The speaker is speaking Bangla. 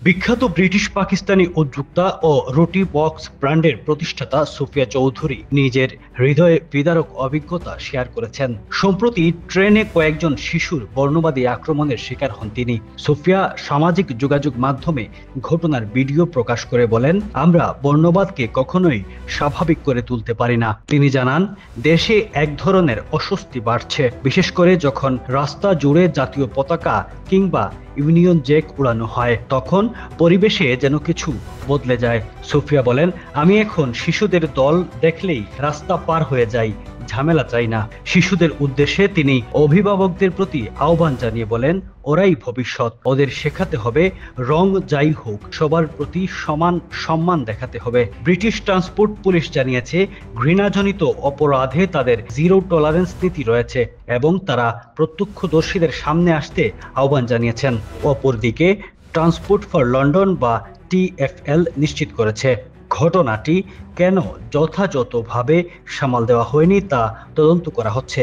বিখ্যাত ব্রিটিশ পাকিস্তানি উদ্যোক্তা ও রুটি বক্স ব্র্যান্ডের প্রতিষ্ঠাতা সুফিয়া চৌধুরী নিজের হৃদয়ে বিদারক অভিজ্ঞতা শেয়ার করেছেন। সম্প্রতি ট্রেনে কয়েকজন শিশুর বর্ণবাদী আক্রমণের শিকার হন তিনি। সুফিয়া সামাজিক যোগাযোগ মাধ্যমে ঘটনার ভিডিও প্রকাশ করে বলেন, আমরা বর্ণবাদকে কখনোই স্বাভাবিক করে তুলতে পারি না। তিনি জানান, দেশে এক ধরনের অস্বস্তি বাড়ছে, বিশেষ করে যখন রাস্তা জুড়ে জাতীয় পতাকা কিংবা ইউনিয়ন জ্যাক উড়ানো হয়, তখন পরিবেশে যেন কিছু বদলে যায়। সুফিয়া বলেন, আমি এখন শিশুদের দল দেখলেই রাস্তা পার হয়ে যাই, ঝামেলা চাই না। শিশুদের উদ্দেশ্যে তিনি অভিভাবকদের প্রতি আহ্বান জানিয়ে বলেন, ওরাই ভবিষ্যৎ, ওদের শেখাতে হবে রং যাই হোক সবার প্রতি সমান সম্মান দেখাতে হবে। ব্রিটিশ ট্রান্সপোর্ট পুলিশ জানিয়েছে, ঘৃণাজনিত অপরাধে তাদের জিরো টলারেন্স নীতি রয়েছে এবং তারা প্রত্যক্ষদর্শীদের সামনে আসতে আহ্বান জানিয়েছেন। অপরদিকে ট্রান্সপোর্ট ফর লন্ডন বা TfL নিশ্চিত করেছে, ঘটনাটি কেন যথাযথভাবে সামাল দেওয়া হয়নি তা তদন্ত করা হচ্ছে।